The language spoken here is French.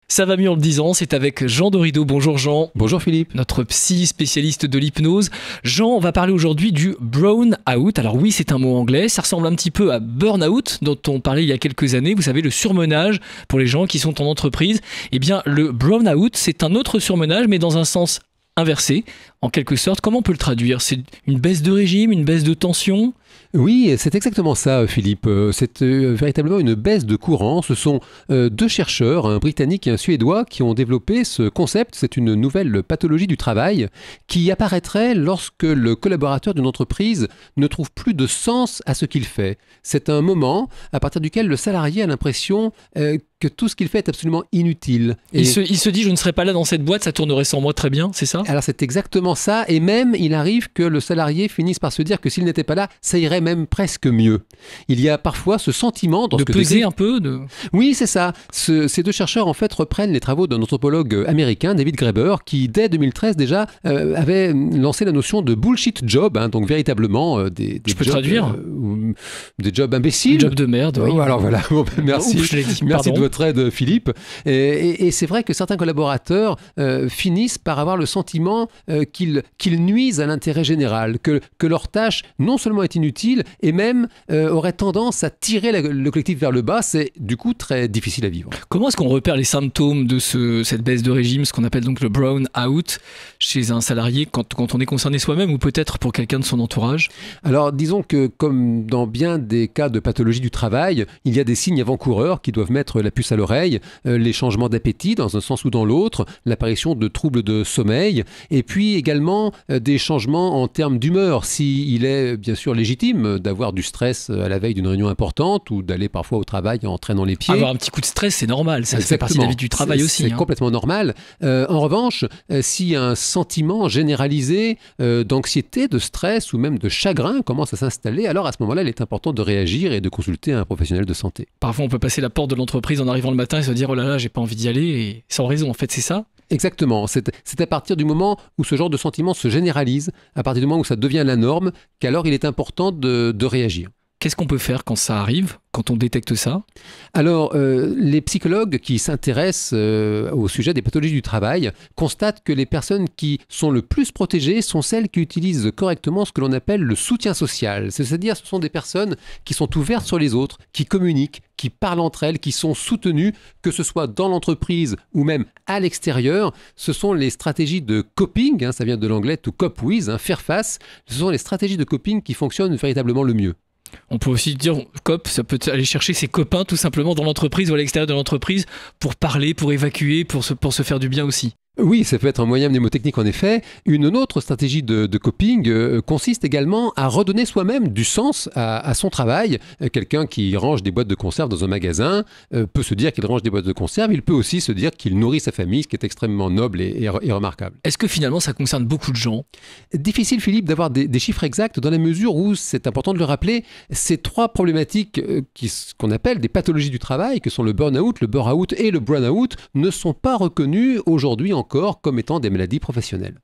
Ça va mieux en le disant, c'est avec Jean Dorido. Bonjour Jean. Bonjour Philippe. Notre psy spécialiste de l'hypnose. Jean, on va parler aujourd'hui du brown out. Alors oui, c'est un mot anglais, ça ressemble un petit peu à burn-out dont on parlait il y a quelques années. Vous savez, le surmenage pour les gens qui sont en entreprise. Eh bien, le brown out, c'est un autre surmenage, mais dans un sens inversé, en quelque sorte. Comment on peut le traduire? C'est une baisse de régime, une baisse de tension? Oui, c'est exactement ça, Philippe. C'est véritablement une baisse de courant. Ce sont deux chercheurs, un Britannique et un Suédois, qui ont développé ce concept. C'est une nouvelle pathologie du travail qui apparaîtrait lorsque le collaborateur d'une entreprise ne trouve plus de sens à ce qu'il fait. C'est un moment à partir duquel le salarié a l'impression que tout ce qu'il fait est absolument inutile. Et il se dit, je ne serais pas là dans cette boîte, ça tournerait sans moi très bien, c'est ça? Alors c'est exactement ça, et même il arrive que le salarié finisse par se dire que s'il n'était pas là, ça irait même presque mieux. Il y a parfois ce sentiment... De peser un peu Oui, c'est ça. Ces deux chercheurs en fait reprennent les travaux d'un anthropologue américain, David Graeber, qui dès 2013 déjà avait lancé la notion de bullshit job, hein, donc véritablement des Je peux jobs, traduire des jobs imbéciles. Job de merde, oui. Alors voilà, merci. Ouf, je l'ai dit, merci pardon. de votre aide, Philippe. Et c'est vrai que certains collaborateurs finissent par avoir le sentiment qu'ils nuisent à l'intérêt général, que leur tâche non seulement est inutile, et même aurait tendance à tirer le collectif vers le bas. C'est du coup très difficile à vivre. Comment est-ce qu'on repère les symptômes de cette baisse de régime, ce qu'on appelle donc le brown out, chez un salarié quand on est concerné soi-même ou peut-être pour quelqu'un de son entourage? Alors disons que comme dans bien des cas de pathologie du travail, il y a des signes avant-coureurs qui doivent mettre la puce à l'oreille, les changements d'appétit dans un sens ou dans l'autre, l'apparition de troubles de sommeil, et puis également des changements en termes d'humeur, s'il est bien sûr légitime d'avoir du stress à la veille d'une réunion importante ou d'aller parfois au travail en traînant les pieds. Avoir un petit coup de stress, c'est normal, ça fait partie de la vie du travail aussi. C'est complètement normal. En revanche, s'il y a un sentiment généralisé d'anxiété, de stress ou même de chagrin commence à s'installer, alors à ce moment-là, il est important de réagir et de consulter un professionnel de santé. Parfois, on peut passer la porte de l'entreprise en arrivant le matin et se dire « Oh là là, j'ai pas envie d'y aller » et sans raison, en fait, c'est ça? Exactement. C'est à partir du moment où ce genre de sentiment se généralise, à partir du moment où ça devient la norme, qu'alors il est important de réagir. Qu'est-ce qu'on peut faire quand ça arrive, quand on détecte ça? Alors, les psychologues qui s'intéressent au sujet des pathologies du travail constatent que les personnes qui sont le plus protégées sont celles qui utilisent correctement ce que l'on appelle le soutien social. C'est-à-dire, ce sont des personnes qui sont ouvertes sur les autres, qui communiquent, qui parlent entre elles, qui sont soutenues, que ce soit dans l'entreprise ou même à l'extérieur. Ce sont les stratégies de coping, hein, ça vient de l'anglais to cope with, hein, faire face. Ce sont les stratégies de coping qui fonctionnent véritablement le mieux. On peut aussi dire, COP, ça peut aller chercher ses copains tout simplement dans l'entreprise ou à l'extérieur de l'entreprise pour parler, pour évacuer, pour se faire du bien aussi. Oui, ça peut être un moyen mnémotechnique en effet. Une autre stratégie de coping consiste également à redonner soi-même du sens à son travail. Quelqu'un qui range des boîtes de conserve dans un magasin peut se dire qu'il range des boîtes de conserve. Il peut aussi se dire qu'il nourrit sa famille, ce qui est extrêmement noble et remarquable. Est-ce que finalement ça concerne beaucoup de gens? Difficile, Philippe, d'avoir des chiffres exacts dans la mesure où, c'est important de le rappeler, ces trois problématiques qu'on appelle des pathologies du travail, que sont le burn-out, le burn-out et le brown-out, ne sont pas reconnues aujourd'hui encore comme étant des maladies professionnelles.